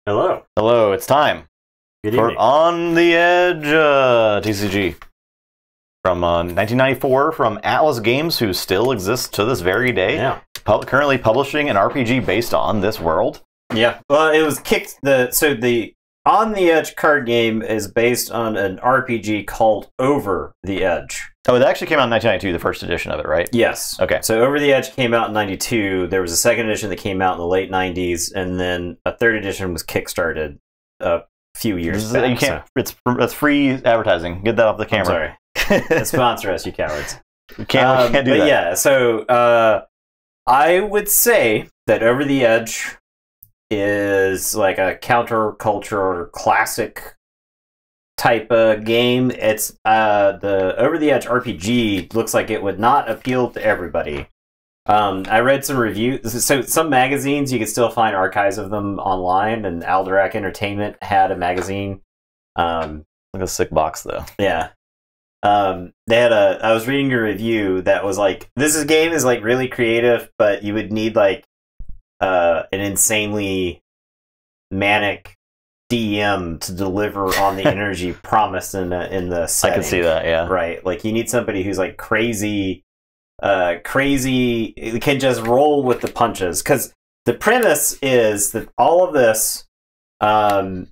Hello. Hello, it's time Good for evening. On the Edge TCG from 1994 from Atlas Games, who still exists to this very day. Yeah. Currently publishing an RPG based on this world. Yeah. Well, it was kicked. The On the Edge card game is based on an RPG called Over the Edge. Oh, it actually came out in 1992, the first edition of it, right? Yes. Okay. So Over the Edge came out in '92. There was a second edition that came out in the late '90s, and then a third edition was kickstarted a few years back. You can't. It's free advertising. Get that off the camera. I'm sorry. Sponsor us, you cowards. You can't do but that. Yeah. So I would say that Over the Edge is like a counterculture classic type of game. It's the Over the Edge RPG looks like it would not appeal to everybody. I read some reviews. So some magazines you can still find archives of them online, and Alderac Entertainment had a magazine. Like a sick box though. Yeah. They had I was reading a review that was like, game is like really creative, but you would need like an insanely manic DM to deliver on the energy promised in the setting. I can see that, yeah. Right. Like you need somebody who's like crazy, can just roll with the punches. Because the premise is that all of this, you're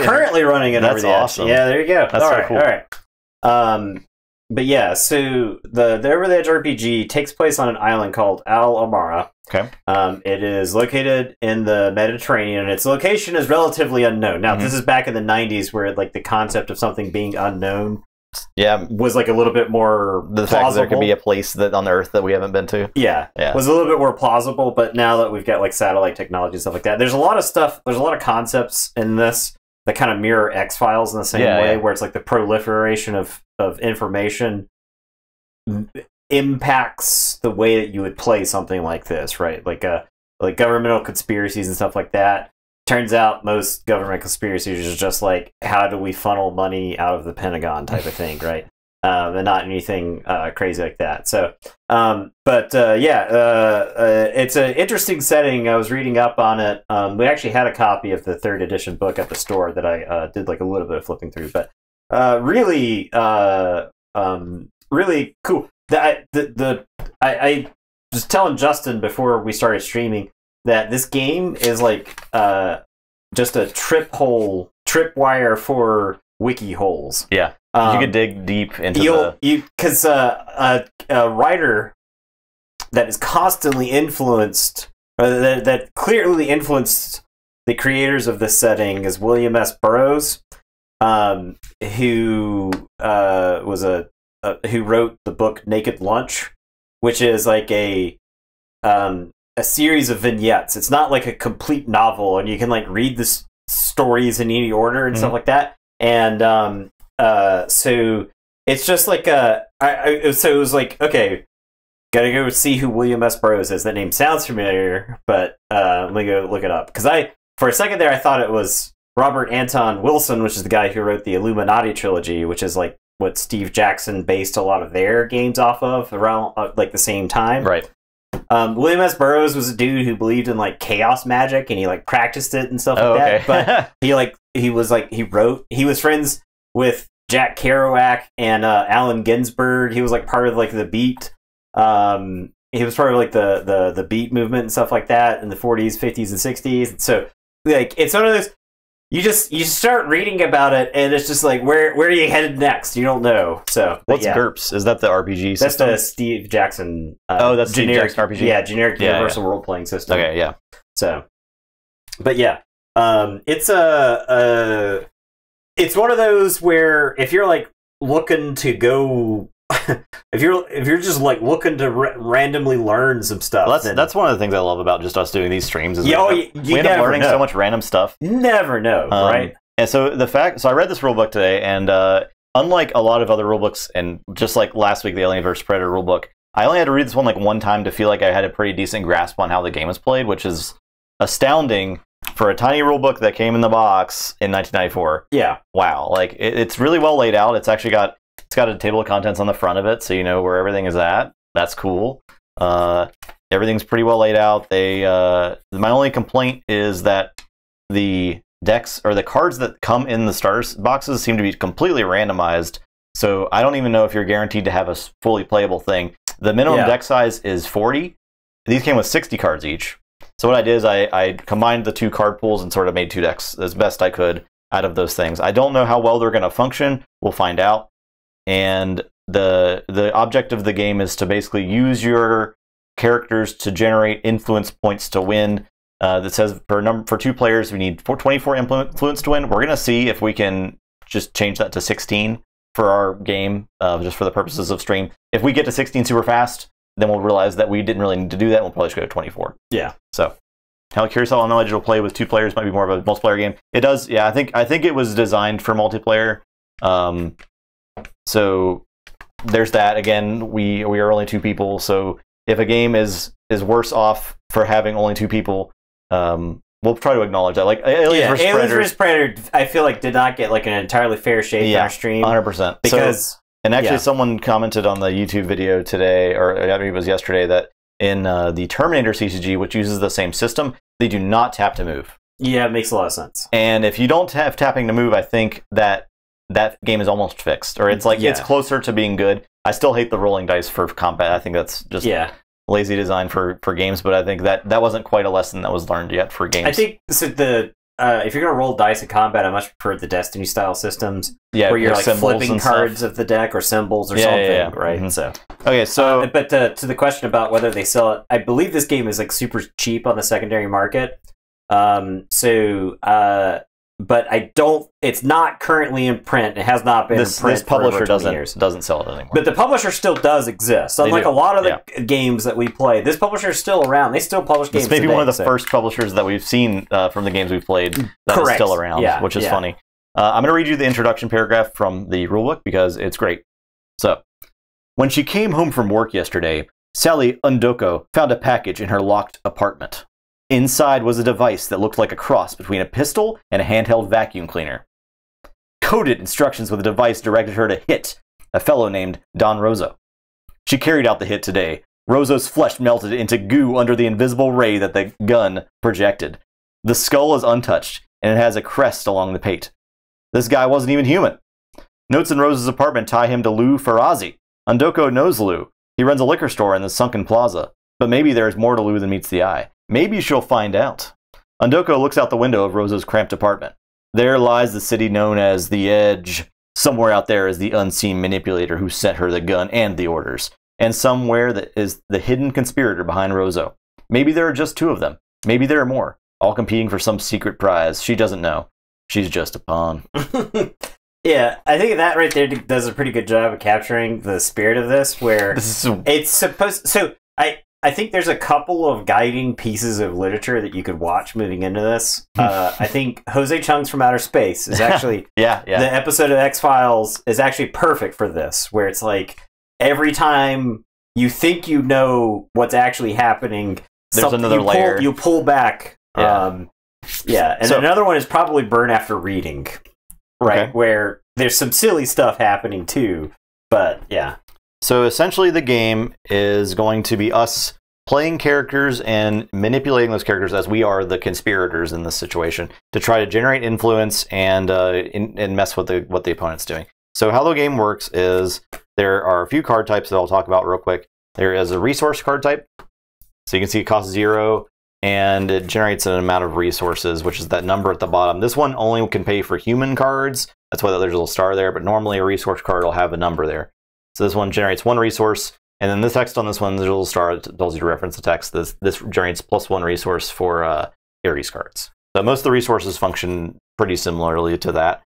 currently running it Over the Edge. Awesome. Yeah, there you go. That's so cool. All right. But yeah, so the Over the Edge RPG takes place on an island called Al Amara. Okay. It is located in the Mediterranean, and its location is relatively unknown. Now, this is back in the '90s, where like the concept of something being unknown, was like a little bit more the fact that there could be a place that on Earth that we haven't been to. Yeah, was a little bit more plausible. But now that we've got like satellite technology and stuff like that, there's a lot of stuff. There's a lot of concepts in this that kind of mirror X-Files in the same way, where it's like the proliferation of information impacts the way that you would play something like this, right? Like governmental conspiracies and stuff like that. Turns out most government conspiracies are just like, how do we funnel money out of the Pentagon type of thing, right? And not anything crazy like that. So, it's an interesting setting. I was reading up on it. We actually had a copy of the third edition book at the store that I did like a little bit of flipping through, but really cool. I was telling Justin before we started streaming that this game is like just a tripwire for wiki holes. Yeah. You could dig deep into because a writer that is constantly influenced, that clearly influenced the creators of this setting is William S. Burroughs, who who wrote the book Naked Lunch, which is like a series of vignettes. It's not like a complete novel, and you can like read the stories in any order and stuff like that. And so it's just like so it was like, okay, gotta go see who William S. Burroughs is. That name sounds familiar, but let me go look it up. Because for a second there, I thought it was Robert Anton Wilson, which is the guy who wrote the Illuminati trilogy, which is like what Steve Jackson based a lot of their games off of around like the same time. Right. William S. Burroughs was a dude who believed in like chaos magic, and he like practiced it and stuff like that. But he was friends with Jack Kerouac and Allen Ginsberg. He was like part of like the Beat. He was part of like the Beat movement and stuff like that in the 40s, 50s, and 60s. So like it's one of those. You start reading about it, and it's just like, where are you headed next? You don't know. So what's GURPS? Is that the RPG system? That's the Steve Jackson. That's generic Steve Jackson RPG. Yeah, generic universal role playing system. Okay, yeah. So, but yeah, it's it's one of those where if you're like looking to go. if you're just like looking to randomly learn some stuff, well, that's one of the things I love about just us doing these streams. Is you we end up learning so much random stuff. You never know, right? And so I read this rulebook today, and unlike a lot of other rulebooks, and just like last week the Alien vs Predator rulebook, I only had to read this one like one time to feel like I had a pretty decent grasp on how the game is played, which is astounding for a tiny rulebook that came in the box in 1994. Yeah, wow, like it's really well laid out. It's actually got a table of contents on the front of it, so you know where everything is at. That's cool. Everything's pretty well laid out. My only complaint is that the decks or the cards that come in the starter boxes seem to be completely randomized. So I don't even know if you're guaranteed to have a fully playable thing. The minimum deck size is 40. These came with 60 cards each. So what I did is I combined the 2 card pools and sort of made 2 decks as best I could out of those things. I don't know how well they're going to function. We'll find out. And the object of the game is to basically use your characters to generate influence points to win. That says for 2 players we need 24 influence to win. We're going to see if we can just change that to 16 for our game, just for the purposes of stream. If we get to 16 super fast, then we'll realize that we didn't really need to do that. We'll probably just go to 24. Yeah. So, how curious how knowledge will play with 2 players. Might be more of a multiplayer game. It does. Yeah, I think it was designed for multiplayer. So there's that. Again, we are only 2 people. So if a game is worse off for having only 2 people, we'll try to acknowledge that. Like Aliens vs. Predator, I feel like did not get like an entirely fair shake in our stream. 100%. Because and actually, someone commented on the YouTube video today, or I think it was yesterday, that in the Terminator TCG, which uses the same system, they do not tap to move. Yeah, it makes a lot of sense. And if you don't have tapping to move, I think that game is almost fixed, or it's like it's closer to being good. I still hate the rolling dice for combat. I think that's just lazy design for games, but I think that wasn't quite a lesson that was learned yet for games. I think so if you're going to roll dice in combat, I much prefer the Destiny style systems where you're like flipping cards of the deck or symbols or something, right? Mm-hmm. So okay, so but to the question about whether they sell it, I believe this game is like super cheap on the secondary market. But I don't. It's not currently in print. It has not been in print. This publisher for over 20 years. doesn't sell it anymore. But the publisher still does exist. Unlike a lot of the games that we play, this publisher is still around. They still publish games. It's maybe today, one of the first publishers that we've seen from the games we've played that is still around, which is funny. I'm going to read you the introduction paragraph from the rulebook because it's great. So, when she came home from work yesterday, Sally Undoko found a package in her locked apartment. Inside was a device that looked like a cross between a pistol and a handheld vacuum cleaner. Coded instructions with the device directed her to hit a fellow named Don Rosso. She carried out the hit today. Rosso's flesh melted into goo under the invisible ray that the gun projected. The skull is untouched, and it has a crest along the pate. This guy wasn't even human. Notes in Rosso's apartment tie him to Lou Ferrazzi. Undoko knows Lou. He runs a liquor store in the sunken plaza. But maybe there's more to Lou than meets the eye. Maybe she'll find out. Undoko looks out the window of Rosso's cramped apartment. There lies the city known as the Edge. Somewhere out there is the unseen manipulator who sent her the gun and the orders. And somewhere that is the hidden conspirator behind Rosso. Maybe there are just 2 of them. Maybe there are more. All competing for some secret prize. She doesn't know. She's just a pawn. Yeah, I think that right there does a pretty good job of capturing the spirit of this, where it's supposed... So, I think there's a couple of guiding pieces of literature that you could watch moving into this. I think Jose Chung's From Outer Space is actually... The episode of X-Files is actually perfect for this, where it's like, every time you think you know what's actually happening, there's another layer. You pull back. And another one is probably Burn After Reading, right? Okay. Where there's some silly stuff happening too, but yeah. So essentially the game is going to be us playing characters and manipulating those characters as we are the conspirators in this situation to try to generate influence and mess with what the opponent's doing. So how the game works is there are a few card types that I'll talk about real quick. There is a resource card type. So you can see it costs 0 and it generates an amount of resources, which is that number at the bottom. This one only can pay for human cards. That's why there's a little star there, but normally a resource card will have a number there. So this one generates 1 resource, and then the text on this one, there's a little star that tells you to reference the text. This generates +1 resource for Ares cards. So most of the resources function pretty similarly to that.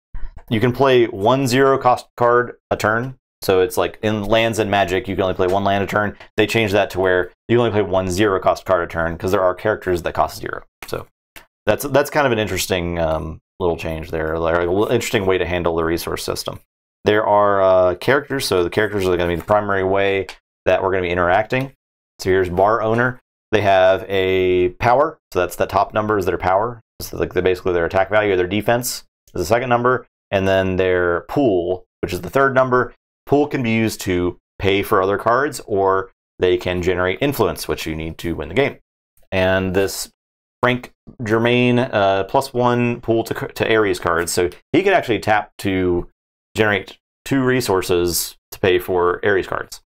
You can play 1 0 cost card a turn. So it's like in lands and Magic, you can only play 1 land a turn. They changed that to where you only play 1 0 cost card a turn because there are characters that cost 0. So that's kind of an interesting little change there, like an interesting way to handle the resource system. There are characters, so the characters are going to be the primary way that we're going to be interacting. So here's Bar Owner. They have a power, so that's the top number is their power. So like basically their attack value or their defense is the second number. And then their pool, which is the third number. Pool can be used to pay for other cards or they can generate influence, which you need to win the game. And this Frank Germain +1 pool to Ares cards, so he could actually tap to generate 2 resources to pay for Ares cards.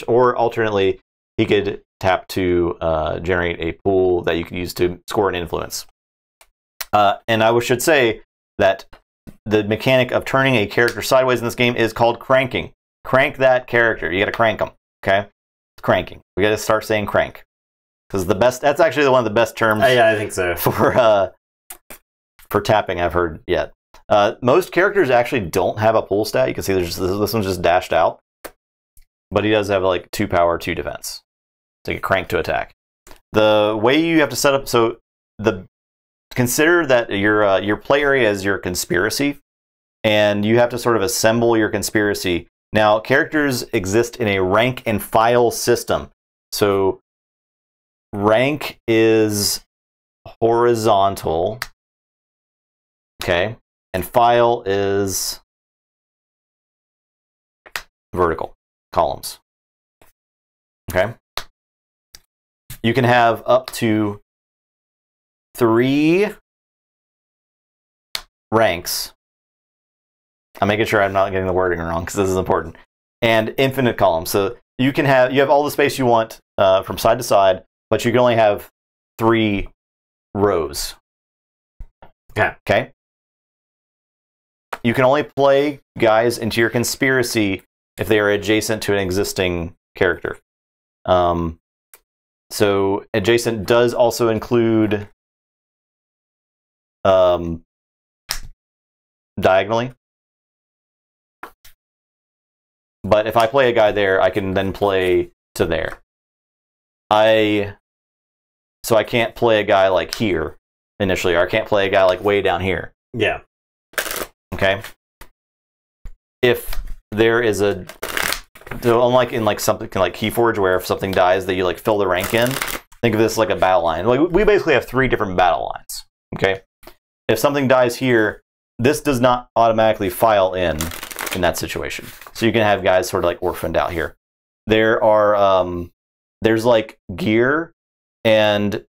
Or alternately, he could tap to generate a pool that you could use to score an influence. And I should say that the mechanic of turning a character sideways in this game is called cranking. Crank that character. You got to crank them. Okay, it's cranking. We got to start saying crank because that's actually one of the best terms. Yeah, I think so. For tapping, I've heard yet. Most characters actually don't have a pool stat. You can see this one's just dashed out, but he does have like 2 power, 2 defense. So you can crank to attack. The way you have to set up consider that your play area is your conspiracy, and you have to sort of assemble your conspiracy. Now, characters exist in a rank and file system. So rank is horizontal, okay, and file is vertical columns. Okay. You can have up to 3 ranks. I'm making sure I'm not getting the wording wrong because this is important. And infinite columns. So you have all the space you want from side to side, but you can only have 3 rows. Okay. Okay. You can only play guys into your conspiracy if they are adjacent to an existing character. So adjacent does also include diagonally. But if I play a guy there, I can then play to there. So I can't play a guy like here initially, or I can't play a guy like way down here. Yeah. Okay. If there is so unlike in like something like Keyforge, where if something dies, that you like fill the rank in. Think of this like a battle line. Like we basically have 3 different battle lines. Okay. If something dies here, this does not automatically file in that situation. So you can have guys sort of like orphaned out here. There are there's like gear, and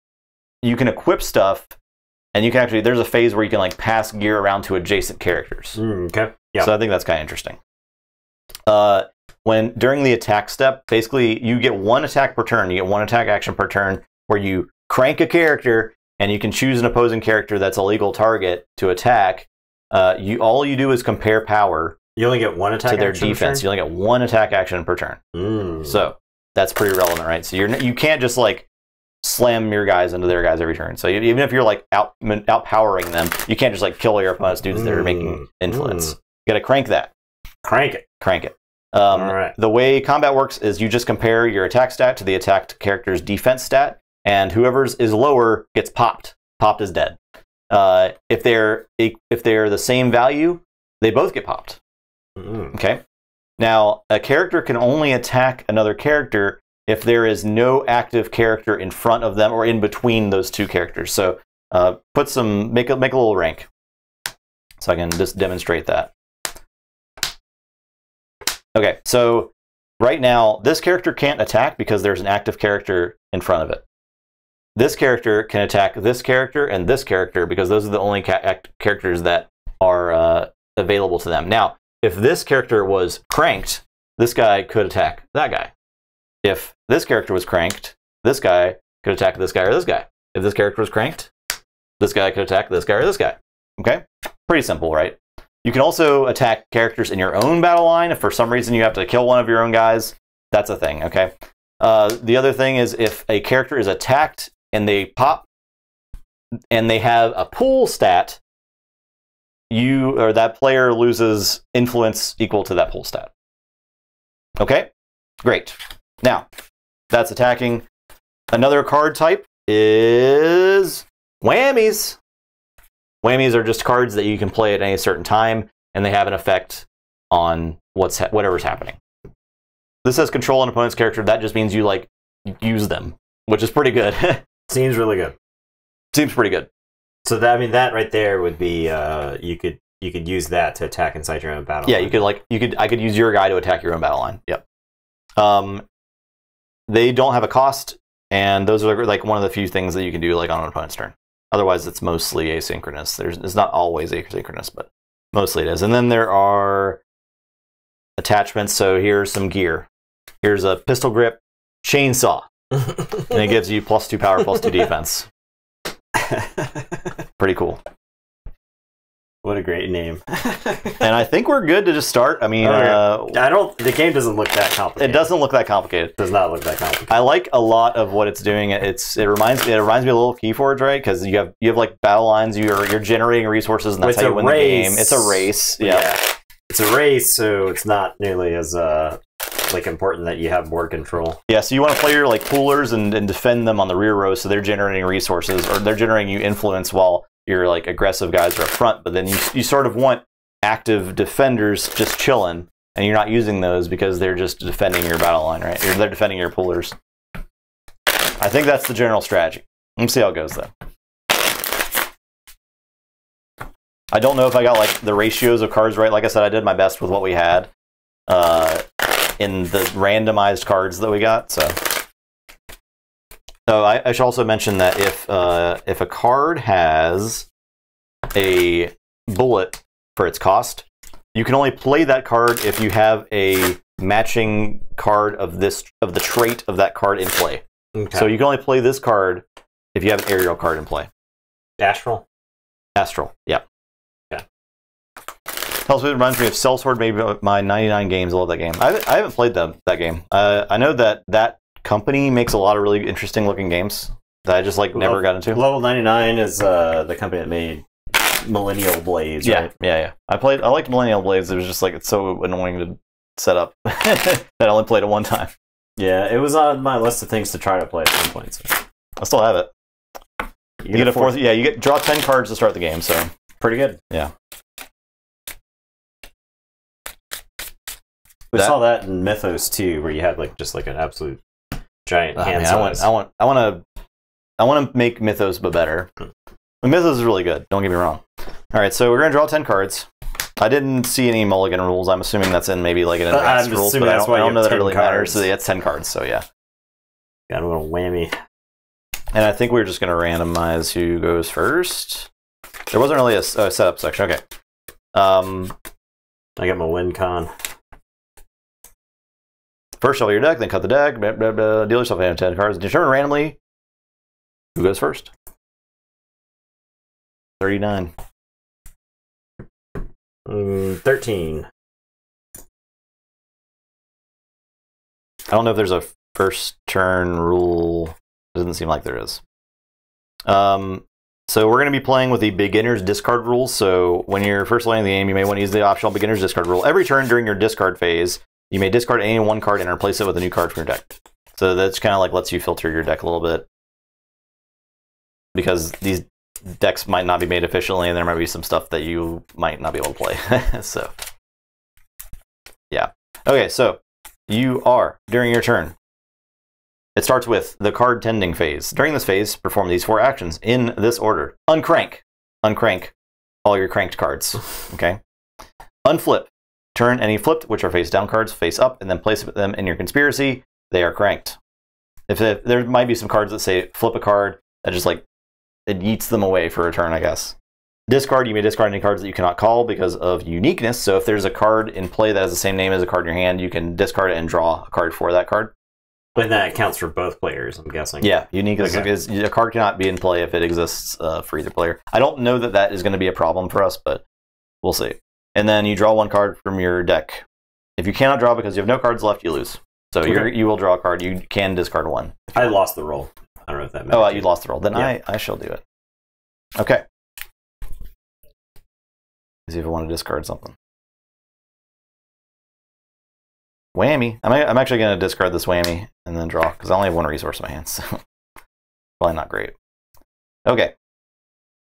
you can equip stuff, and you can actually there's a phase where you can like pass gear around to adjacent characters. Okay. Yeah. So I think that's kind of interesting. When during the attack step, basically you get 1 attack per turn. You get 1 attack action per turn where you crank a character, and you can choose an opposing character that's a legal target to attack. All you do is compare power. You only get 1 attack to their action defense. You only get 1 attack action per turn. So that's pretty relevant, right? So you can't just like slam your guys into their guys every turn. So even if you're like outpowering them, you can't just like kill your opponent's dudes that are making influence. You got to crank that. Crank it. Crank it. All right. The way combat works is you just compare your attack stat to the attacked character's defense stat, and whoever's is lower gets popped. Popped is dead. If they're the same value, they both get popped. Okay. Now, a character can only attack another character if there is no active character in front of them or in between those 2 characters. So, make a little rank, so I can just demonstrate that. Okay, so right now this character can't attack because there's an active character in front of it. This character can attack this character and this character because those are the only characters that are available to them. Now, if this character was cranked, this guy could attack that guy. If this character was cranked, this guy could attack this guy or this guy. If this character was cranked, this guy could attack this guy or this guy. Okay? Pretty simple, right? You can also attack characters in your own battle line. If for some reason you have to kill one of your own guys, that's a thing, okay? The other thing is if a character is attacked and they pop and they have a pool stat, that player loses influence equal to that pool stat. Okay? Great. Now, that's attacking. Another card type is whammies. Whammies are just cards that you can play at any certain time, and they have an effect on whatever's happening. This says control an opponent's character. That just means you like use them, which is pretty good. Seems really good. Seems pretty good. So that right there would be you could use that to attack inside your own battle line. Yeah, I could use your guy to attack your own battle line. Yep. they don't have a cost, and those are like one of the few things that you can do like on an opponent's turn. Otherwise, it's mostly asynchronous. It's not always asynchronous, but mostly it is. And then there are attachments. So here's some gear. Here's a pistol grip chainsaw, and it gives you +2 power, +2 defense. Pretty cool. What a great name. And I think we're good to just start. I mean, the game doesn't look that complicated. It doesn't look that complicated. It does not look that complicated. I like a lot of what it's doing. It reminds me a little of Keyforge, right? Because you have like battle lines. You're generating resources, and that's how you win the game. It's a race. Yeah, it's a race, so it's not nearly as like important that you have more control. Yeah, so you want to play your like poolers and defend them on the rear row, so they're generating resources, or they're generating you influence while your like aggressive guys are up front. But then you sort of want active defenders just chilling, and you're not using those because they're just defending your battle line, right? They're defending your poolers. I think that's the general strategy. Let's see how it goes though. I don't know if I got like the ratios of cards right. Like I said, I did my best with what we had in the randomized cards that we got. So I should also mention that if a card has a bullet for its cost, you can only play that card if you have a matching card of the trait of that card in play. Okay. So you can only play this card if you have an aerial card in play. Astral? Astral, yeah. Also, it reminds me of Sellsword, maybe my 99 games. I love that game. I haven't played that game. I know that company makes a lot of really interesting looking games that I just like never got into. Level 99 is the company that made Millennial Blades, right? Yeah. I liked Millennial Blades. It was just like, it's so annoying to set up that I only played it one time. Yeah, it was on my list of things to try to play at some point. So. I still have it. You get a fourth. Yeah, you draw 10 cards to start the game, so pretty good. Yeah. We saw that in Mythos too, where you had like just like an absolute giant hand size. I want to make Mythos but better. Mythos is really good. Don't get me wrong. All right, so we're gonna draw 10 cards. I didn't see any mulligan rules. I'm assuming that's in maybe like an advanced rules, but I don't know that it really matters. So yeah, it's 10 cards. So yeah. Got a little whammy. And I think we're just gonna randomize who goes first. There wasn't really a setup section. Okay. I got my win con. First shuffle your deck, then cut the deck, blah, blah, blah, deal yourself a hand of 10 cards. Determine randomly who goes first. 39. 13. I don't know if there's a first turn rule. Doesn't seem like there is. So we're going to be playing with the beginner's discard rules. So when you're first playing the game, you may want to use the optional beginner's discard rule. Every turn during your discard phase, you may discard any one card and replace it with a new card from your deck. So that's kind of like lets you filter your deck a little bit. Because these decks might not be made efficiently, and there might be some stuff that you might not be able to play. So, yeah. Okay, so you are, during your turn, it starts with the card tending phase. During this phase, perform these 4 actions in this order. Uncrank. Uncrank all your cranked cards. Okay. Unflip. Turn any flipped, which are face down cards, face up, and then place them in your conspiracy. They are cranked. If there might be some cards that say flip a card, that just like it yeets them away for a turn, I guess. Discard, you may discard any cards that you cannot call because of uniqueness. So if there's a card in play that has the same name as a card in your hand, you can discard it and draw a card for that card. But that counts for both players, I'm guessing. Yeah, unique is a card cannot be in play if it exists for either player. I don't know that is going to be a problem for us, but we'll see. And then you draw 1 card from your deck. If you cannot draw because you have no cards left, you lose. So you will draw a card. You can discard 1. I lost the roll. I don't know if that matters. Oh, you lost the roll. Then yeah. I shall do it. Okay. Let's see if I want to discard something. Whammy. I'm actually going to discard this whammy and then draw, because I only have 1 resource in my hands. So probably not great. Okay.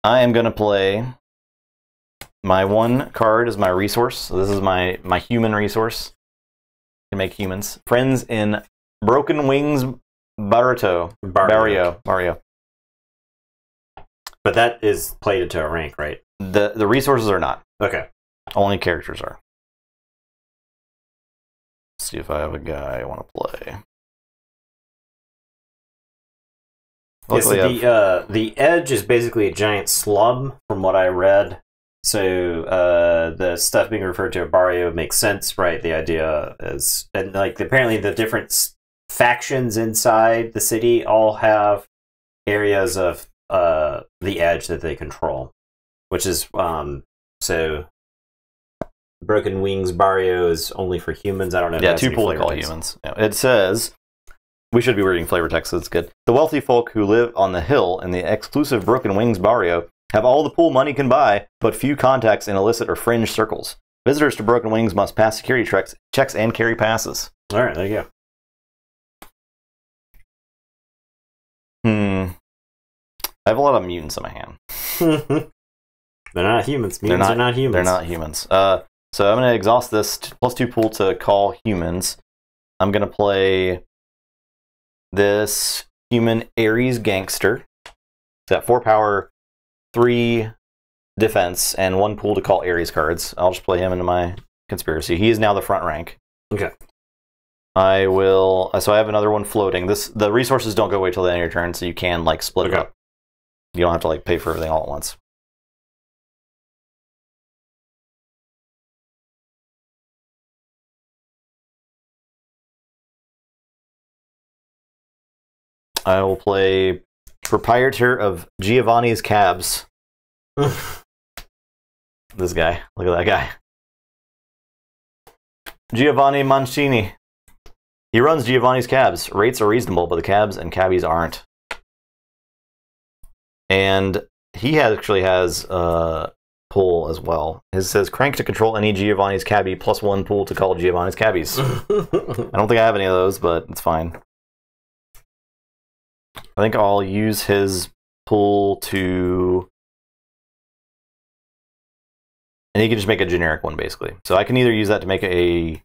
I am going to play... My 1 card is my resource. So this is my human resource. To make humans. Friends in Broken Wings Barrio. But that is played into a rank, right? The resources are not. Okay. Only characters are. Let's see if I have a guy I want to play. Luckily, the edge is basically a giant slum, from what I read. So the stuff being referred to as barrio makes sense, right? The idea is, and like apparently the different factions inside the city all have areas of the edge that they control, which is so. Broken Wings Barrio is only for humans. I don't know. Yeah, 2 pool to call humans. Yeah, it says, we should be reading flavor text, so it's good. The wealthy folk who live on the hill in the exclusive Broken Wings Barrio have all the pool money can buy, but few contacts in illicit or fringe circles. Visitors to Broken Wings must pass security checks and carry passes. All right, there you go. I have a lot of mutants in my hand. They're not humans. Mutants are not humans. They're not humans. So I'm going to exhaust this +2 pool to call humans. I'm going to play this human Ares Gangster. It's got 4 power, 3 defense, and 1 pool to call Ares cards. I'll just play him into my conspiracy. He is now the front rank. Okay. I will. So I have another one floating. The resources don't go away till the end of your turn, so you can like split it up. You don't have to like pay for everything all at once. I will play Proprietor of Giovanni's Cabs. This guy. Look at that guy. Giovanni Mancini. He runs Giovanni's Cabs. Rates are reasonable, but the cabs and cabbies aren't. And he actually has pull as well. His says crank to control any Giovanni's cabbie +1 pool to call Giovanni's cabbies. I don't think I have any of those, but it's fine. I think I'll use his pull to... And he can just make a generic one, basically. So I can either use that to make a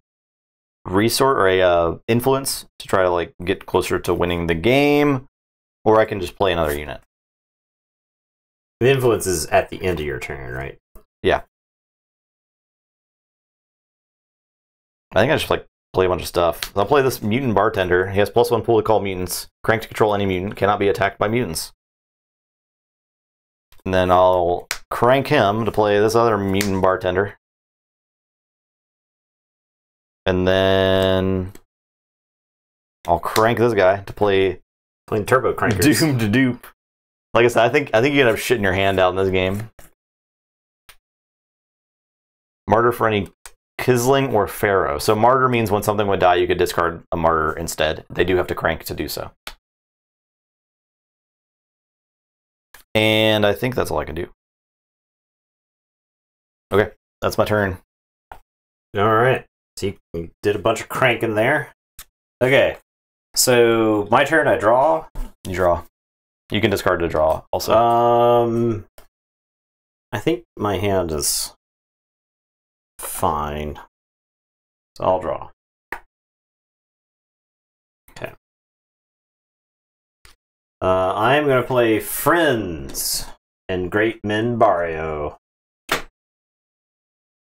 resource or a influence to try to like get closer to winning the game, or I can just play another unit. The influence is at the end of your turn, right? Yeah. I think I just like play a bunch of stuff. I'll play this mutant bartender. He has +1 pool to call mutants. Crank to control any mutant. Cannot be attacked by mutants. And then I'll crank him to play this other mutant bartender. And then I'll crank this guy to play playing turbo crankers. Doom to dupe. Like I said, I think you can have shit in your hand out in this game. Martyr for any Kisling or Pharaoh. So martyr means when something would die, you could discard a martyr instead. They do have to crank to do so. And I think that's all I can do. Okay, that's my turn. All right. So you did a bunch of cranking there. Okay. So my turn, I draw. You draw. You can discard to draw also. I think my hand is fine. So I'll draw. Okay. I'm going to play Friends in Great Men Barrio.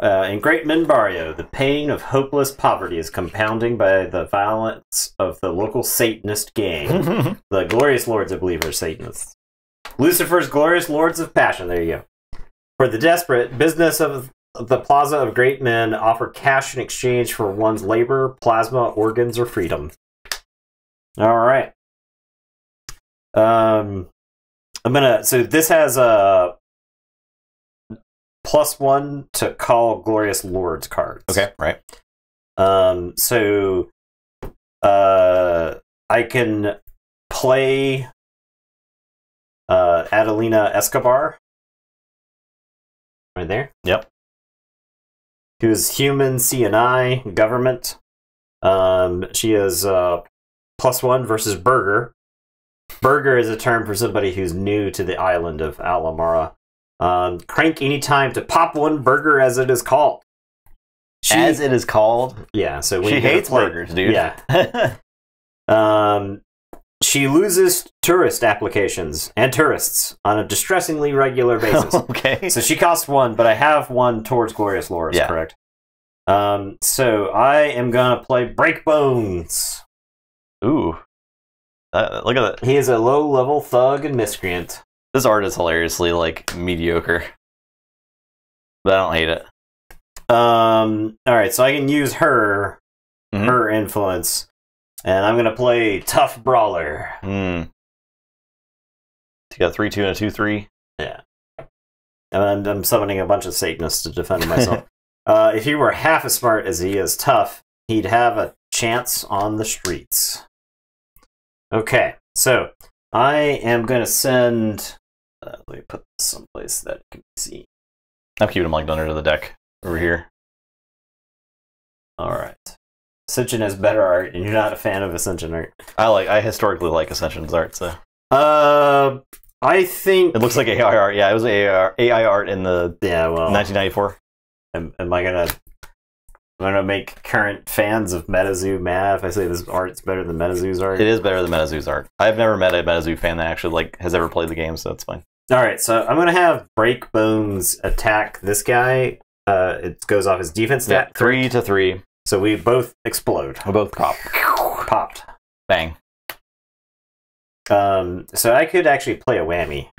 In Great Men Barrio, the pain of hopeless poverty is compounding by the violence of the local Satanist gang. The Glorious Lords, I believe, are Satanists. Lucifer's Glorious Lords of Passion. There you go. For the desperate, business of the Plaza of Great Men offer cash in exchange for one's labor, plasma, organs, or freedom. All right. I'm gonna. So this has a +1 to call Glorious Lords cards. Okay, right. So I can play Adelina Escobar. Right there. Yep. Who's human, CNI, government. She is +1 versus Burger. Burger is a term for somebody who's new to the island of Alamara. Crank anytime to pop one burger as it is called. As it is called? Yeah, so when she hates burgers, dude. Yeah. She loses tourist applications and tourists on a distressingly regular basis. Okay. So she costs 1, but I have 1 towards Glorious Lords, correct? So I am gonna play Break Bones. Ooh. Look at that. He is a low-level thug and miscreant. This art is hilariously, like, mediocre. But I don't hate it. Alright, so I can use her influence. And I'm going to play Tough Brawler. You got 3/2 and a 2/3. Yeah. And I'm summoning a bunch of Satanists to defend myself. If he were half as smart as he is tough, he'd have a chance on the streets. Okay, so I am going to send... let me put this someplace that can be seen. I'm keeping him like under the deck over here. Alright. Ascension has better art, and you're not a fan of Ascension art. I historically like Ascension's art, so... I think... It looks like AI art. Yeah, it was AI art in the 1994. Am I gonna make current fans of MetaZoo mad if I say this art's better than MetaZoo's art? It is better than MetaZoo's art. I've never met a MetaZoo fan that actually like has ever played the game, so that's fine. Alright, so I'm gonna have Breakbones attack this guy. It goes off his defense stat. Yeah, 3/3. So we both explode. We both pop. Popped. Bang. So I could actually play a whammy.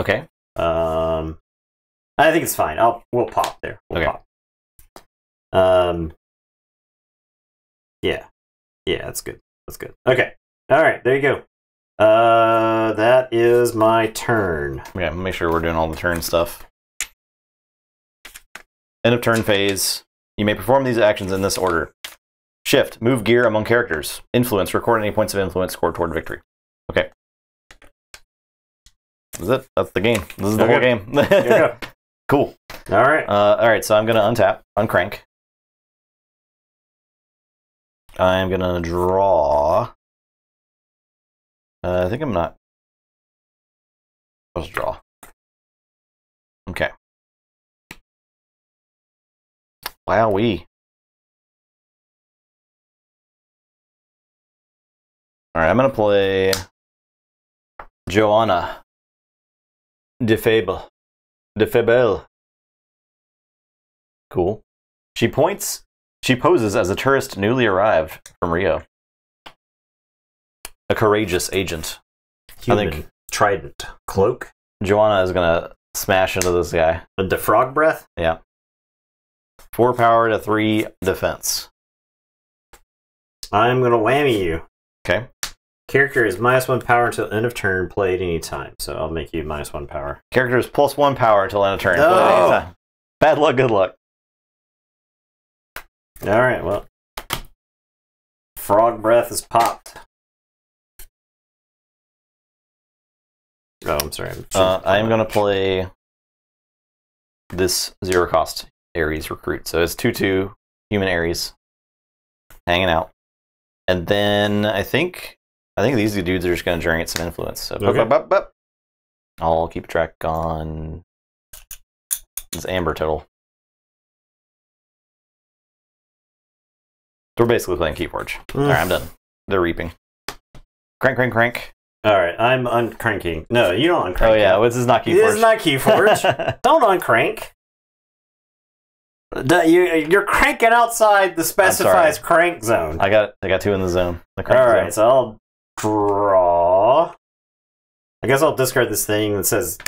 Okay. I think it's fine. We'll pop there. We'll pop. Yeah. Yeah, that's good. That's good. Okay. Alright, there you go. That is my turn. Yeah, make sure we're doing all the turn stuff. End of turn phase. You may perform these actions in this order. Shift. Move gear among characters. Influence. Record any points of influence scored toward victory. Okay. That's it. That's the game. This is the whole game. There you go. Cool. Alright. Alright, so I'm going to untap, uncrank. I'm going to draw. I think I'm not. Let's draw. Okay. Wowee. Alright, I'm going to play Joanna Defable. Cool. She poses as a tourist newly arrived from Rio. A courageous agent. Human I think trident cloak. Joanna is gonna smash into this guy. With the frog breath? Yeah. 4 power to 3 defense. I'm gonna whammy you. Okay. Character is -1 power until end of turn, played any time. So I'll make you -1 power. Character is +1 power until end of turn. No! Played any time. Bad luck, good luck. Alright, well. Frog breath is popped. Oh, I'm sorry. I am gonna play this 0 cost Ares recruit. So it's 2/2 human Ares hanging out. And then I think these dudes are just going to generate some influence. So okay. I'll keep track on this amber total. So we're basically playing Keyforge. Alright, I'm done. They're reaping. Crank, crank, crank. Alright, I'm uncranking. No, you don't uncrank. Oh yeah, this is not Keyforge. This is not Keyforge. Don't uncrank. You're cranking outside the specified crank zone. I got 2 in the zone. Alright, so I'll draw. I guess I'll discard this thing that says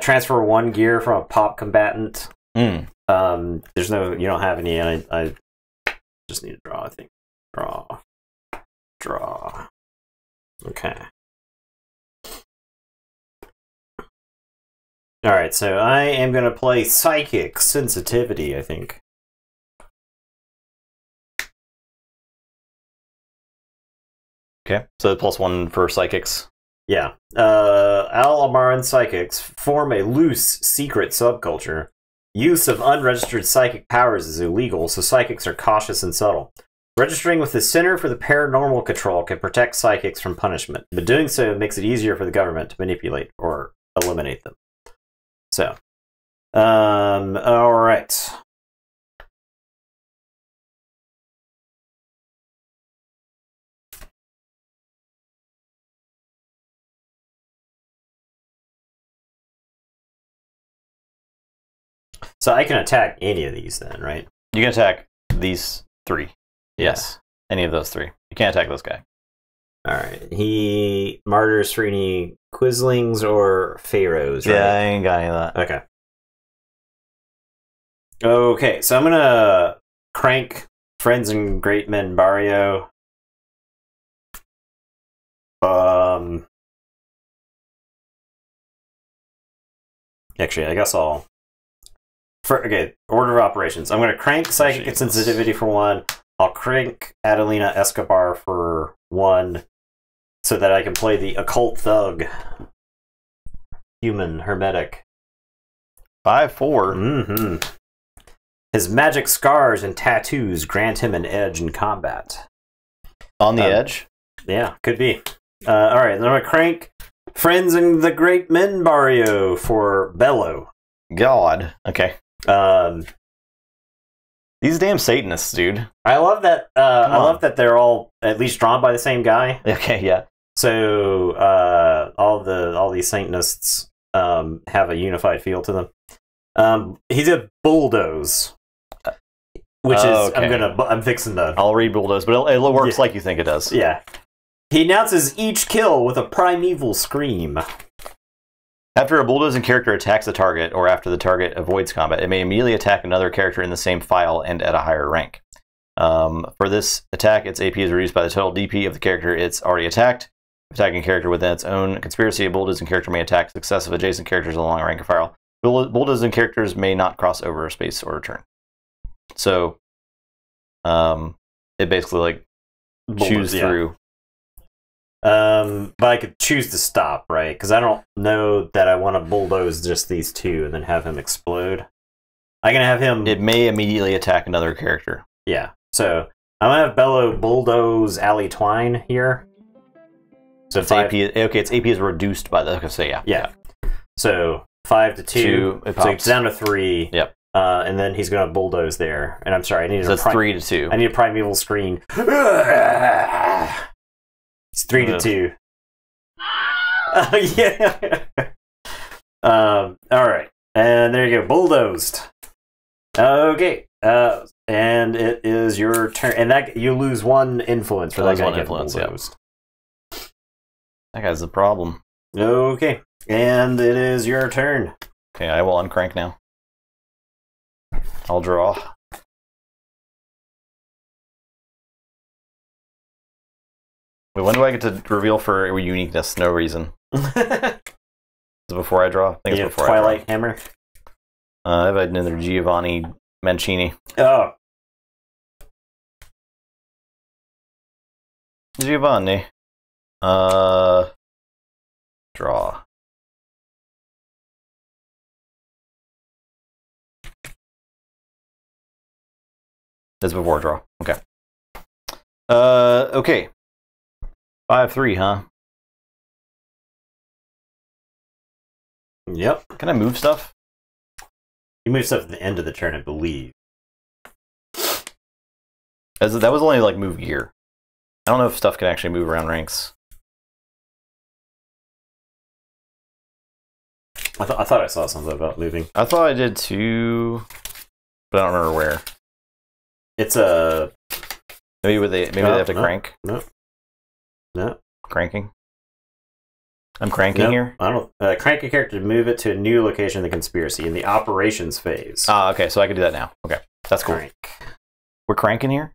transfer 1 gear from a pop combatant. There's no, you don't have any, and I just need to draw, I think. Draw. Okay. Alright, so I am going to play Psychic Sensitivity, I think. Okay, so +1 for Psychics. Yeah. Al-Amaran Psychics form a loose, secret subculture. Use of unregistered psychic powers is illegal, so psychics are cautious and subtle. Registering with the Center for the Paranormal Control can protect psychics from punishment, but doing so makes it easier for the government to manipulate or eliminate them. So, alright. So I can attack any of these then, right? You can attack these 3. Yes. Any of those 3. You can't attack this guy. Alright. He martyrs for any Quislings or Pharaohs, right? Yeah, I ain't got any of that. Okay. Okay, so I'm gonna crank Friends and Great Men Barrio. Actually, I guess I'll... Okay, order of operations. I'm gonna crank Psychic Sensitivity for 1. I'll crank Adelina Escobar for 1, so that I can play the Occult Thug. Human Hermetic. 5/4. Mm-hmm. His magic scars and tattoos grant him an edge in combat. On the edge? Yeah, could be. Alright, then I'm going to crank Friends and the Great Men Barrio for Bello. God. Okay. These damn Satanists, dude. I love that. I love that they're all at least drawn by the same guy. Okay, yeah. So all these Satanists have a unified feel to them. He's a bulldoze, which is okay. I'm fixing to. I'll read bulldoze, but it works like you think it does. Yeah. He announces each kill with a primeval scream. After a bulldozing character attacks a target, or after the target avoids combat, it may immediately attack another character in the same file and at a higher rank. For this attack, its AP is reduced by the total DP of the character it's already attacked. Attacking a character within its own conspiracy, a bulldozing character may attack successive adjacent characters along a rank of file. Bulldozing characters may not cross over a space or a turn. So, it basically like choose through. But I could choose to stop, right? Because I don't know that I want to bulldoze just these two and then have him explode. I can have him... It may immediately attack another character. Yeah. So, I'm going to have Bello bulldoze Ally Twine here. So its AP, okay, its AP is reduced by the... Okay, so yeah. Yeah. So, 5 to 2. It so it's down to 3. Yep. And then he's going to bulldoze there. And I'm sorry, I need so it's 3 to 2. I need a primeval screen. It's 3 to 2. Yeah. All right, and there you go, bulldozed. Okay, and it is your turn, and that you lose 1 influence for that guy getting bulldozed. That guy's the problem. Okay, and it is your turn. Okay, I will uncrank now. I'll draw. Wait, when do I get to reveal for uniqueness? No reason. Is it before I draw? I think it's before Twilight I draw. Hammer. I have another Giovanni Mancini. Oh. Giovanni. Draw. That's before draw. Okay. Okay. 5/3, huh? Yep. Can I move stuff? You move stuff at the end of the turn, I believe. That was only like move gear. I don't know if stuff can actually move around ranks. I thought I saw something about moving. I thought I did too, but I don't remember where. It's a... Maybe they have to crank? No. No. Cranking? I'm cranking here? I don't... crank a character to move it to a new location in the conspiracy in the operations phase. Ah, okay, so I can do that now. Okay, that's cool. Crank. We're cranking here?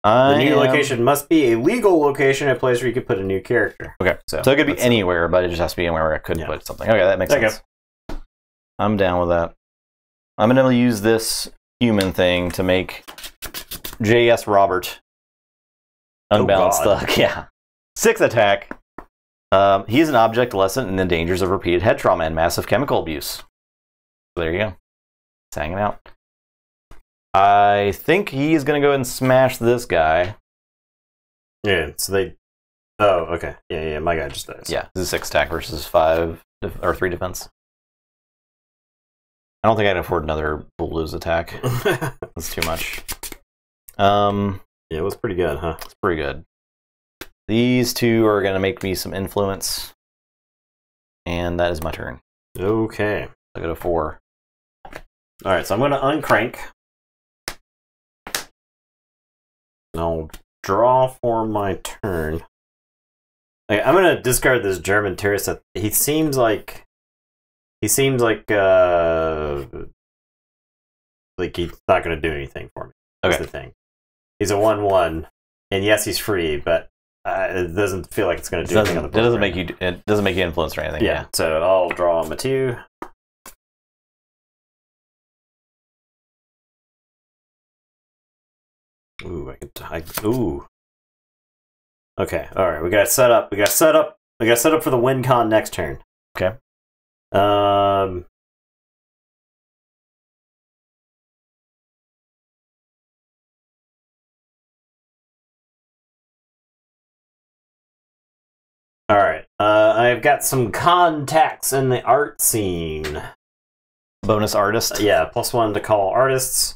The new location must be a legal location, a place where you could put a new character. Okay, so it could be anywhere, but it just has to be anywhere where I could put something. Okay, that makes sense. I'm down with that. I'm going to use this human thing to make J.S. Robert Unbalanced Thug. Yeah. 6 attack. He is an object lesson in the dangers of repeated head trauma and massive chemical abuse. There you go. It's hanging out. I think he's going to go ahead and smash this guy. Yeah, so they... Oh, okay. Yeah, my guy just dies. Yeah, this is 6 attack versus 5 or 3 defense. I don't think I can afford another bulldoze attack. That's too much. Yeah, it was pretty good, huh? It's pretty good. These 2 are going to make me some influence. And that is my turn. Okay. I go to 4. Alright, so I'm going to uncrank. I'll draw for my turn. Okay, I'm gonna discard this German tourist. He seems like he's not gonna do anything for me. That's the thing. He's a 1/1, and yes, he's free, but it doesn't feel like it's gonna do anything on the board. It doesn't make you influence or anything. Yeah. So I'll draw him a 2. Ooh, ooh. Okay, all right. We got set up. We got set up for the win con next turn. Okay. All right. I've got some contacts in the art scene. Bonus artist. Yeah, +1 to call artists.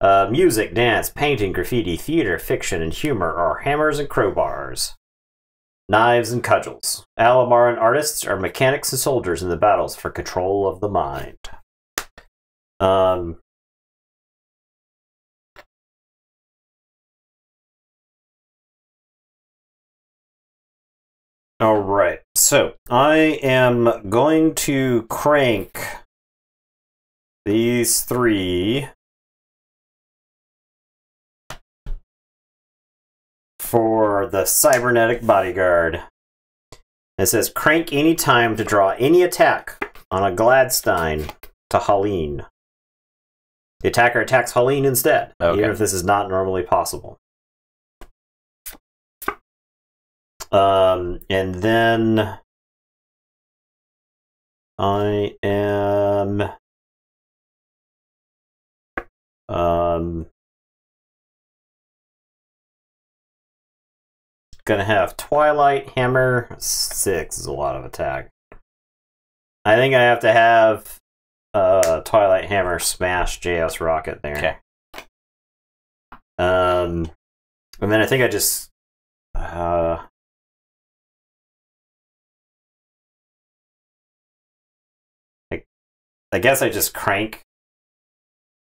Music, dance, painting, graffiti, theater, fiction, and humor are hammers and crowbars. Knives and cudgels. Alamaran artists are mechanics and soldiers in the battles for control of the mind. All right, so I am going to crank these 3 for the cybernetic bodyguard. It says crank any time to draw any attack on a Gladstein to Helene. The attacker attacks Helene instead, even if this is not normally possible. And then I am gonna have Twilight Hammer. 6 is a lot of attack. I think I have to have Twilight Hammer smash JS Rocket there. Okay. And then I think I just I guess I just crank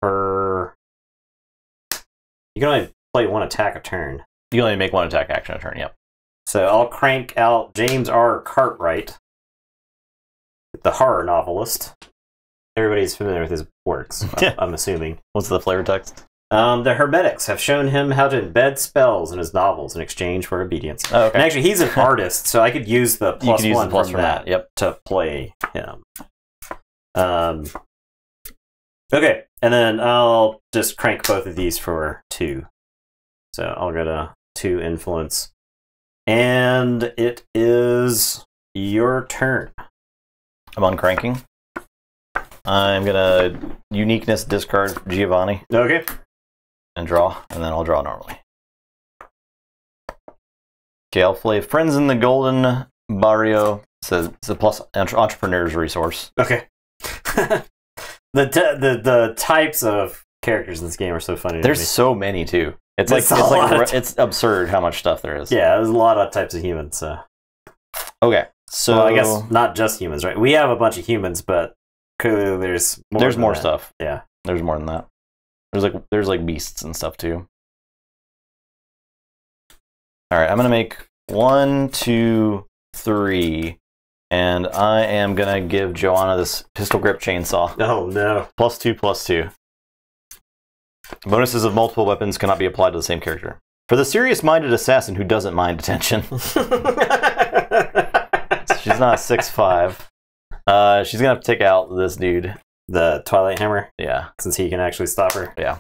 her. You can only play 1 attack a turn. You can only make 1 attack action a turn, yep. So I'll crank out James R. Cartwright, the horror novelist. Everybody's familiar with his works, I'm assuming. What's the flavor text? The Hermetics have shown him how to embed spells in his novels in exchange for obedience. Oh, okay. And actually, he's an artist, so I could use the +1 from that to play him. Okay, and then I'll just crank both of these for 2. So I'll go to 2 influence. And it is your turn. I'm uncranking. I'm gonna uniqueness discard Giovanni. Okay. And draw, and then I'll draw normally. Okay, I'll play Friends in the Golden Barrio. Says it's a plus entrepreneur's resource. Okay. The types of characters in this game are so funny. There's so many too. It's absurd how much stuff there is. Yeah, there's a lot of types of humans. So. Okay, so I guess not just humans, right? We have a bunch of humans, but clearly there's more stuff. Yeah, there's more than that. There's like beasts and stuff too. All right, I'm gonna make 1, 2, 3, and I am gonna give Joanna this pistol grip chainsaw. Oh no! +2/+2. Bonuses of multiple weapons cannot be applied to the same character. For the serious-minded assassin who doesn't mind attention. She's not 6'5". She's gonna have to take out this dude. The Twilight Hammer? Yeah. Since he can actually stop her? Yeah.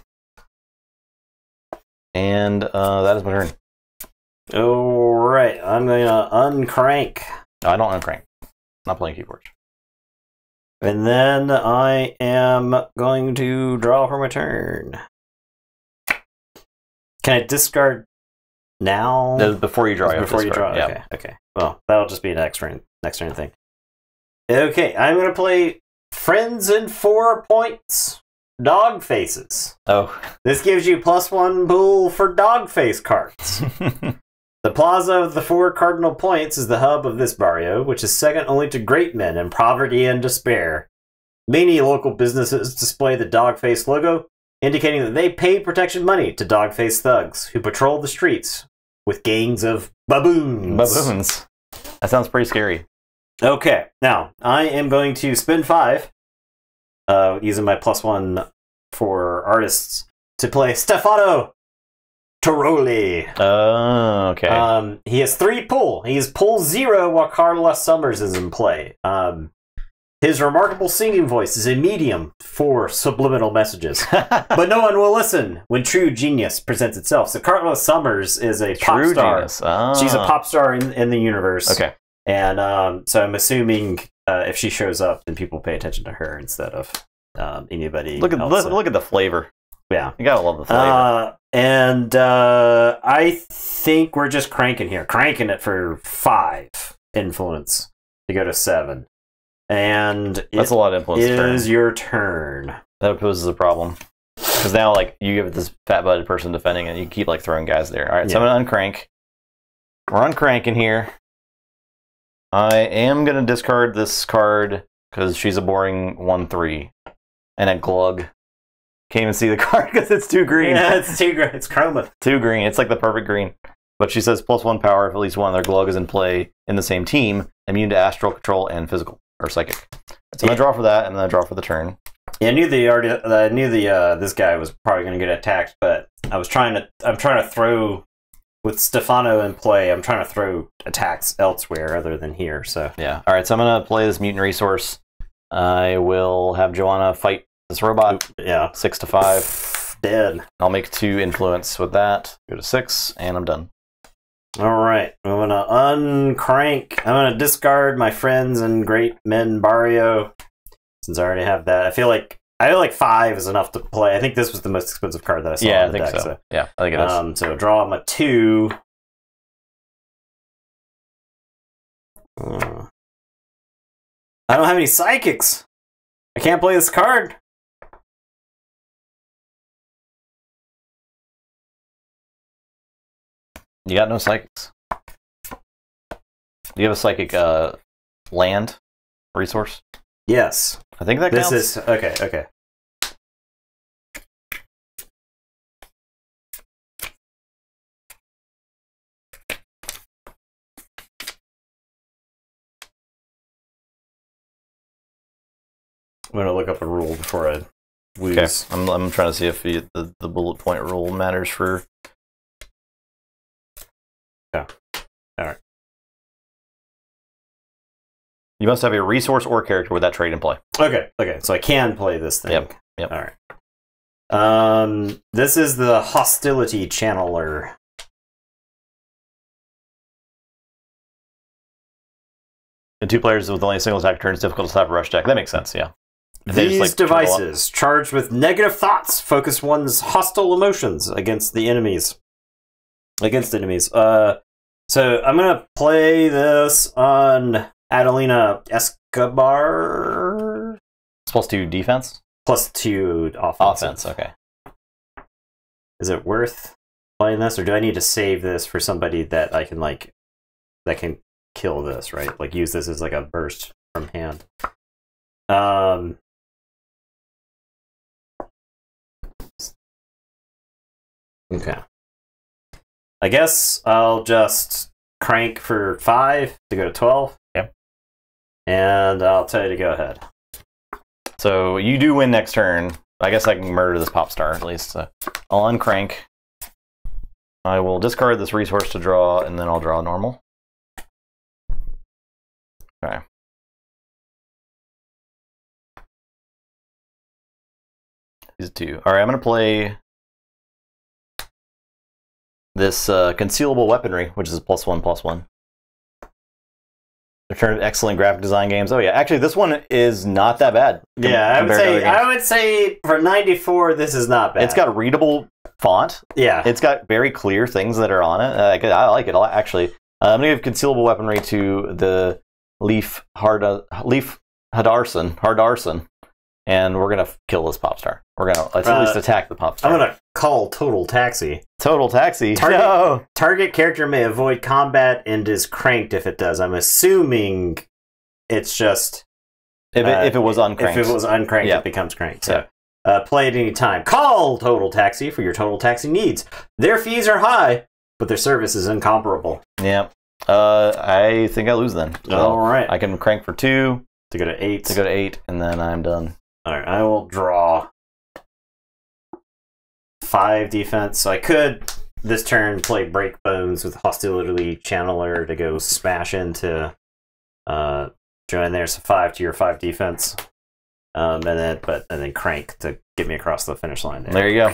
And that is my turn. Alright, I'm gonna uncrank. No, I don't uncrank. I'm not playing keyboards. And then I am going to draw for my turn. Can I discard now? Before you draw. Before you draw. Yeah. Okay. Okay. Well, that'll just be an next turn thing. Okay, I'm gonna play Friends in 4 points. Dog faces. Oh. This gives you +1 pool for dog face cards. The plaza of the 4 cardinal points is the hub of this barrio, which is second only to great men in poverty and despair. Many local businesses display the dog-face logo, indicating that they pay protection money to dog-face thugs who patrol the streets with gangs of baboons. Baboons. That sounds pretty scary. Okay, now I am going to spend 5, using my +1 for artists to play Stefano Tiroli. Oh, okay. He has 3 pull. He has pull 0 while Carlos Summers is in play. His remarkable singing voice is a medium for subliminal messages, but no one will listen when true genius presents itself. So Carlos Summers is a pop star. Genius. Oh. She's a pop star in the universe. Okay. And so I'm assuming if she shows up, then people pay attention to her instead of anybody Look at else. look at the flavor. Yeah. You gotta love the flavor. And I think we're just cranking here. Cranking it for 5 influence to go to 7. And that's a lot of influence. It is your turn. That poses a problem. Because now, like, you give it this fat-butted person defending and you keep, like, throwing guys there. Alright, so I'm going to uncrank. We're uncranking here. I am going to discard this card because she's a boring 1/3. And a glug. Can't even see the card because it's too green. Yeah, it's too green. It's chroma. Too green. It's like the perfect green. But she says +1 power if at least one of their glug is in play in the same team, immune to astral control and physical or psychic. So I'm gonna draw for that, and then I draw for the turn. Yeah, I knew this guy was probably gonna get attacked, but I'm trying to throw with Stefano in play. I'm trying to throw attacks elsewhere other than here. So yeah. All right. So I'm gonna play this mutant resource. I will have Joanna fight this robot. Yeah. 6 to 5. Dead. I'll make 2 influence with that. Go to 6, and I'm done. All right. I'm gonna uncrank. I'm gonna discard my friends and great men Barrio, since I already have that. I feel like 5 is enough to play. I think this was the most expensive card that I saw. Yeah, in the I think deck, so. Yeah, I think it is. So draw my 2. I don't have any psychics. I can't play this card. You got no psychics. Do you have a psychic land resource? Yes. I think that counts. This is okay. Okay. I'm gonna look up a rule before I lose. Okay. I'm trying to see if the bullet point rule matters for. Yeah. All right. You must have a resource or character with that trait in play. Okay. Okay. So I can play this thing. Yep. Yep. All right. This is the hostility channeler. And 2 players with only a single attack turn is difficult to slap a rush deck. That makes sense. Yeah. These devices, charged with negative thoughts, focus one's hostile emotions against enemies. So I'm gonna play this on Adelina Escobar. It's +2 defense? +2 offense. Offense, okay. Is it worth playing this, or do I need to save this for somebody that I can that can kill this, right? Like use this as like a burst from hand. Okay. I guess I'll just crank for 5 to go to 12. Yep. And I'll tell you to go ahead. So you do win next turn. I guess I can murder this pop star at least. So I'll uncrank. I will discard this resource to draw, and then I'll draw normal. Okay. These 2. All right, I'm going to play this concealable weaponry, which is +1/+1. Return of excellent graphic design games. Oh yeah, actually this one is not that bad. Yeah, I would say for 94, this is not bad. It's got readable font. Yeah, it's got very clear things that are on it. I like it actually. I'm gonna give concealable weaponry to the Leaf Hardarson, and we're gonna kill this pop star. We're gonna at least attack the pop star. I'm gonna call Total Taxi. Total Taxi. Target character may avoid combat and is cranked if it does. I'm assuming it's just if it was uncranked. If it was uncranked, it becomes cranked. So play at any time. Call Total Taxi for your Total Taxi needs. Their fees are high, but their service is incomparable. Yeah. I think I lose then. So all right. I can crank for 2 To go to 8. to go to 8, and then I'm done. All right. I will draw 5 defense. So I could this turn play Break Bones with Hostility Channeler to go smash into join there. So 5 to your 5 defense. And then crank to get me across the finish line there. There you go.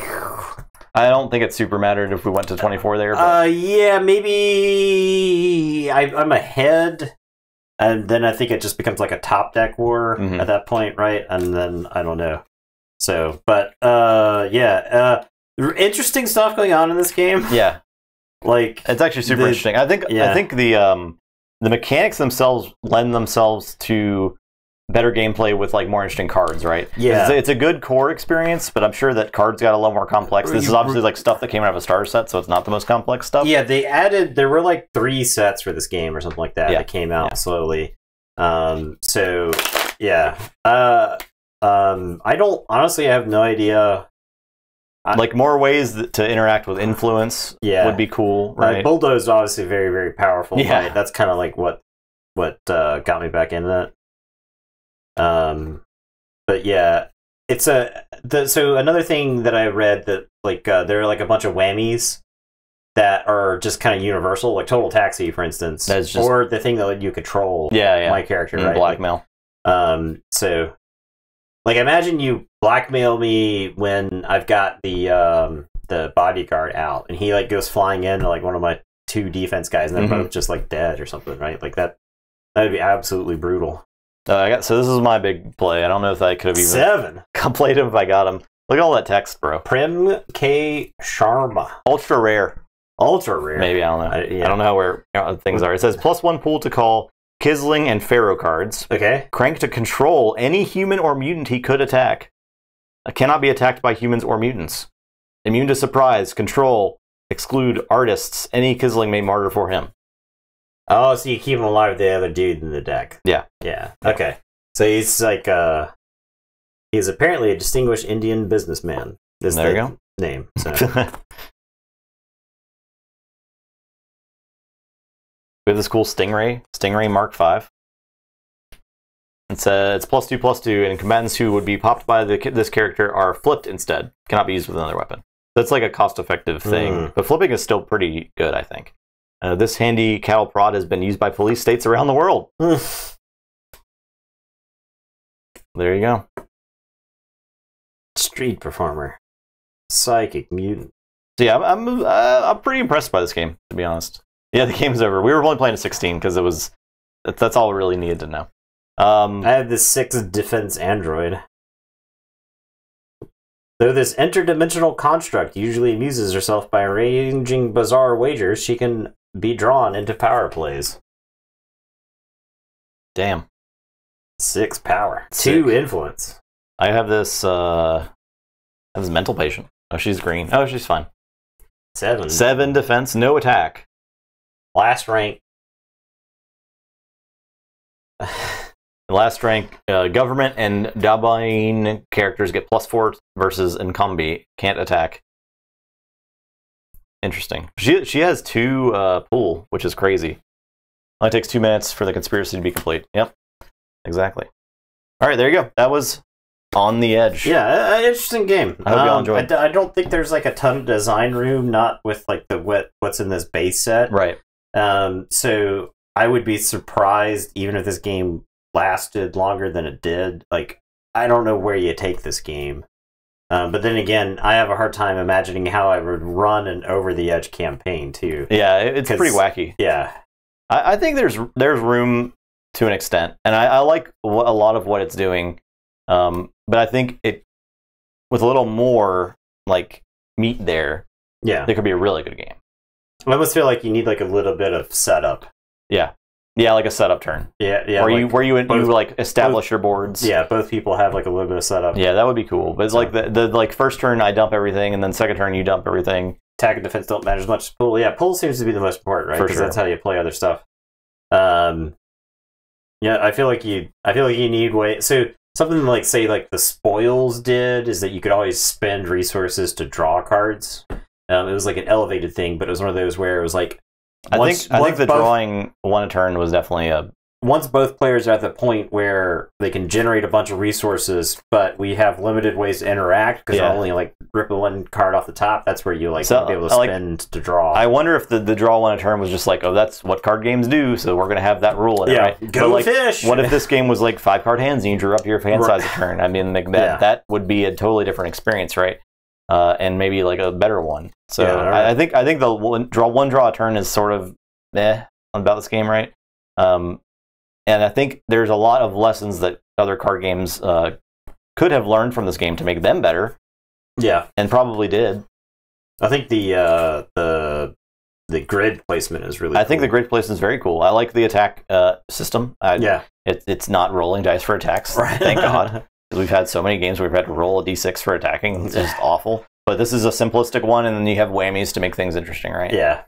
I don't think it super mattered if we went to 24 there. But... yeah, maybe I'm ahead, and then I think it just becomes like a top deck war at that point, right? And then I don't know. So, but interesting stuff going on in this game. Yeah, like it's actually super interesting. I think the mechanics themselves lend themselves to better gameplay with like more interesting cards, right? Yeah, it's a good core experience, but I'm sure that cards got a lot more complex. This is obviously like stuff that came out of a starter set, so it's not the most complex stuff. Yeah, there were like 3 sets for this game or something like that that came out slowly. So yeah, I have no idea. Like more ways to interact with influence would be cool, right? Bulldoze is obviously very, very powerful. Yeah, right? That's kind of like what got me back into it. But yeah, it's so another thing that I read that like there are like a bunch of whammies that are just kind of universal, like Total Taxi, for instance, or the thing that let you control my character, right? Blackmail. So like imagine you blackmail me when I've got the bodyguard out, and he like goes flying into like one of my 2 defense guys, and they're both just like dead or something, right? Like that would be absolutely brutal. So this is my big play. I don't know if I could have even 7 played him if I got him. Look at all that text, bro. Prim K. Sharma. Ultra rare. Maybe, I don't know. I don't know how where things are. It says +1 pool to call Kisling and Pharaoh cards. Okay. Crank to control any human or mutant he could attack. Cannot be attacked by humans or mutants. Immune to surprise. Control. Exclude artists. Any Kisling may martyr for him. Oh, so you keep him alive with the other dude in the deck. Yeah. Yeah. Okay. So he's like he's apparently a distinguished Indian businessman. There you go. Name. So. We have this cool Stingray Mark V. It says it's +2/+2, and combatants who would be popped by this character are flipped instead. Cannot be used with another weapon. That's like a cost-effective thing, but flipping is still pretty good, I think. This handy cattle prod has been used by police states around the world. There you go. Street performer, psychic mutant. So yeah, I'm pretty impressed by this game, to be honest. Yeah, the game's over. We were only playing at 16 because that's all we really needed to know. I have this 6 defense android. Though this interdimensional construct usually amuses herself by arranging bizarre wagers, she can be drawn into power plays. Damn. 6 power. Sick. 2 influence. I have this mental patient. Oh, she's green. Oh, she's fine. 7 defense, no attack. Last rank. Last rank, government and Dabain characters get +4 versus Incumbi. Can't attack. Interesting. She has 2 pool, which is crazy. Only takes 2 minutes for the conspiracy to be complete. Yep. Exactly. All right, there you go. That was On the Edge. Yeah, interesting game. I hope you all enjoyed. I don't think there's like a ton of design room, not with like what's in this base set. Right. So I would be surprised even if this game lasted longer than it did. Like, I don't know where you take this game. But then again, I have a hard time imagining how I would run an over the edge campaign too. Yeah, it's pretty wacky. Yeah, I think there's room to an extent, and I like a lot of what it's doing. But I think it with a little more like meat there, there could be a really good game. I almost feel like you need like a little bit of setup. Yeah, like a setup turn. Yeah. Where you like establish your boards. Yeah, both people have like a little bit of setup. Yeah, that would be cool. But it's like the like first turn I dump everything, and then second turn you dump everything. Attack and defense don't matter as much as pool. Yeah, pool seems to be the most important, right? Because that's how you play other stuff. Yeah, I feel like you need way. So something like say like the spoils did is that you could always spend resources to draw cards. It was like an elevated thing, but it was one of those where it was like I think the drawing one a turn was definitely a... Once both players are at the point where they can generate a bunch of resources, but we have limited ways to interact because they're only like rip one card off the top, that's where you like be able to spend to draw. I wonder if the draw one a turn was just like, oh, that's what card games do, so we're going to have that rule in it, right? Go like, fish! What if this game was like 5 card hands and you drew up your hand size a turn? I mean, like, that would be a totally different experience, right? And maybe like a better one. So I think the draw a turn is sort of about this game, right? And I think there's a lot of lessons that other card games could have learned from this game to make them better. Yeah, and probably did. I think the grid placement is really. I think the grid placement is very cool. I like the attack system. It's not rolling dice for attacks. Right. Thank God, because we've had so many games where we've had to roll a d6 for attacking. It's just awful. But this is a simplistic one, and then you have whammies to make things interesting, right? Yeah.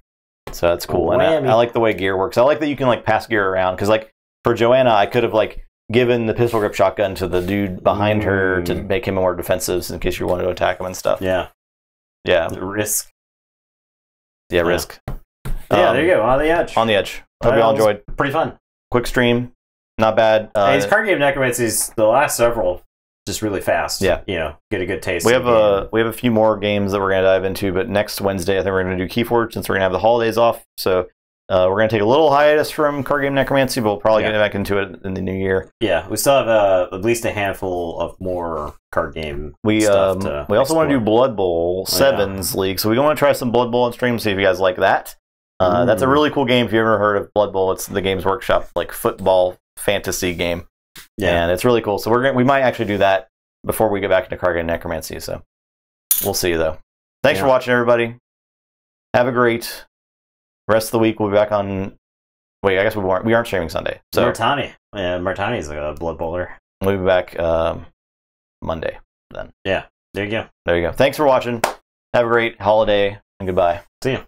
So that's cool. And I like the way gear works. I like that you can like pass gear around because like. For Joanna, I could have like given the pistol grip shotgun to the dude behind her to make him more defensive in case you wanted to attack him and stuff. Yeah. The risk. Yeah, risk. Yeah, there you go. On the edge. On the edge. Hope you all enjoyed. Pretty fun. Quick stream. Not bad. These card game Necromancies, the last several, just really fast. Yeah. You know, get a good taste. We have a few more games that we're going to dive into, but next Wednesday, I think we're going to do Keyforge since we're going to have the holidays off. So we're going to take a little hiatus from card game Necromancy, but we'll probably get back into it in the new year. Yeah, we still have at least a handful of more card game stuff to we also want to do Blood Bowl 7's League, so we want to try some Blood Bowl on stream, see if you guys like that. That's a really cool game if you've ever heard of Blood Bowl. It's the Games Workshop like football fantasy game. Yeah, and it's really cool. So we might actually do that before we get back into card game Necromancy, so we'll see, though. Thanks for watching, everybody. Have a great rest of the week. We'll be back on... Wait, I guess we aren't streaming Sunday. So Martani. Yeah, Martani's a Blood Bowler. We'll be back Monday then. Yeah, there you go. There you go. Thanks for watching. Have a great holiday, and goodbye. See ya.